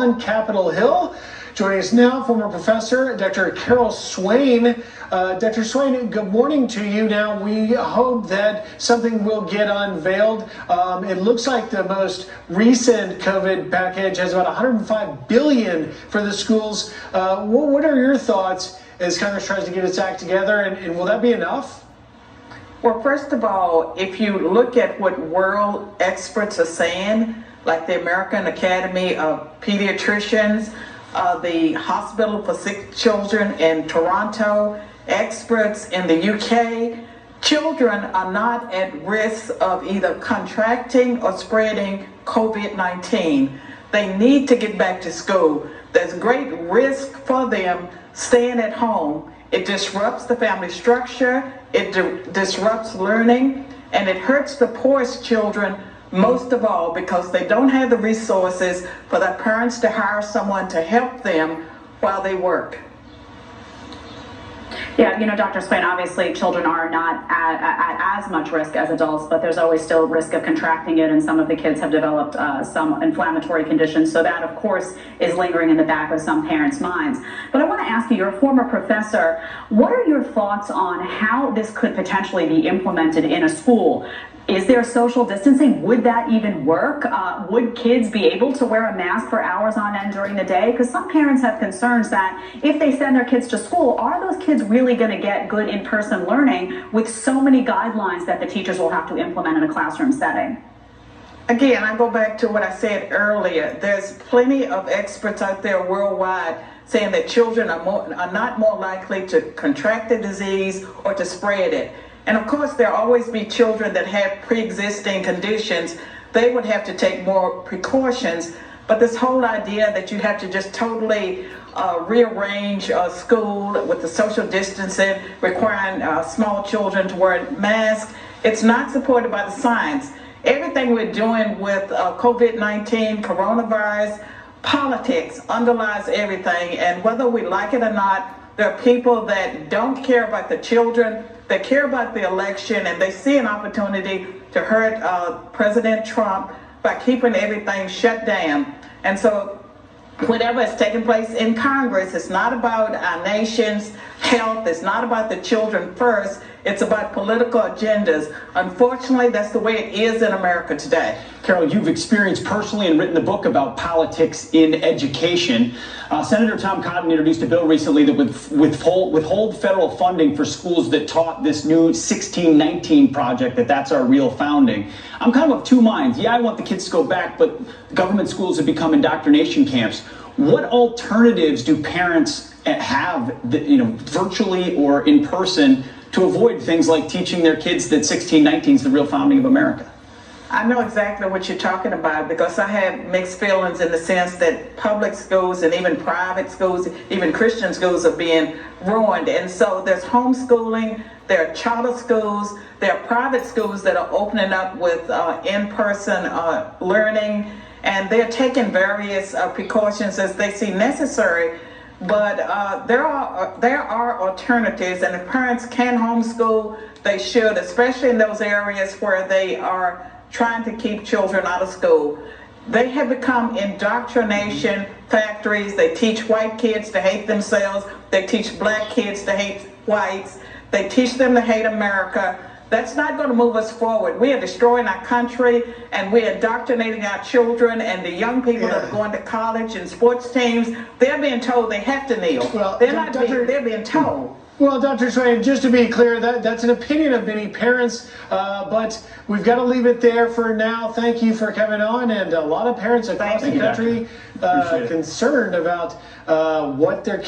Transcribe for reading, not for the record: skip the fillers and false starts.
On Capitol Hill. Joining us now, former professor Dr. Carol Swain. Dr. Swain, good morning to you. Now, we hope that something will get unveiled. It looks like the most recent COVID package has about $105 billion for the schools. What are your thoughts as Congress tries to get its act together, and will that be enough? Well, first of all, if you look at what world experts are saying, like the American Academy of Pediatricians, the Hospital for Sick Children in Toronto, experts in the UK, children are not at risk of either contracting or spreading COVID-19. They need to get back to school. There's great risk for them staying at home. It disrupts the family structure, it disrupts learning, and it hurts the poorest children most of all because they don't have the resources for their parents to hire someone to help them while they work. Yeah, you know, Dr. Swain, obviously children are not at as much risk as adults, but there's always still risk of contracting it, and some of the kids have developed some inflammatory conditions, so that, of course, is lingering in the back of some parents' minds. But I want to ask you, you're a former professor, what are your thoughts on how this could potentially be implemented in a school? Is there social distancing? Would that even work? Would kids be able to wear a mask for hours on end during the day? Because some parents have concerns that if they send their kids to school, are those kids really going to get good in-person learning with so many guidelines that the teachers will have to implement in a classroom setting? Again, I go back to what I said earlier. There's plenty of experts out there worldwide saying that children are not more likely to contract the disease or to spread it. And of course, there'll always be children that have pre-existing conditions. They would have to take more precautions. But this whole idea that you have to just totally rearrange school with the social distancing, requiring small children to wear masks, it's not supported by the science. Everything we're doing with COVID-19, coronavirus, politics underlies everything. And whether we like it or not, there are people that don't care about the children, they care about the election, and they see an opportunity to hurt President Trump by keeping everything shut down. And so whatever is taking place in Congress, it's not about our nation's health, it's not about the children first, it's about political agendas. Unfortunately, that's the way it is in America today. Carol, you've experienced personally and written a book about politics in education. Senator Tom Cotton introduced a bill recently that would withhold federal funding for schools that taught this new 1619 project, that's our real founding. I'm kind of two minds. Yeah, I want the kids to go back, but government schools have become indoctrination camps. What alternatives do parents have, virtually or in person, to avoid things like teaching their kids that 1619 is the real founding of America? I know exactly what you're talking about because I have mixed feelings in the sense that public schools and even private schools, even Christian schools are being ruined. And so there's homeschooling, there are charter schools, there are private schools that are opening up with in-person learning, and they're taking various precautions as they see necessary. But there are alternatives, and if parents can homeschool, they should, especially in those areas where they are trying to keep children out of school. They have become indoctrination factories. They teach white kids to hate themselves. They teach black kids to hate whites. They teach them to hate America. That's not going to move us forward. We are destroying our country, and we're indoctrinating our children, and the young people that are going to college and sports teams, they're being told they have to kneel. Well, they're being told. Well, Dr. Swain, just to be clear, that's an opinion of many parents, but we've got to leave it there for now. Thank you for coming on, and a lot of parents across the country concerned about what their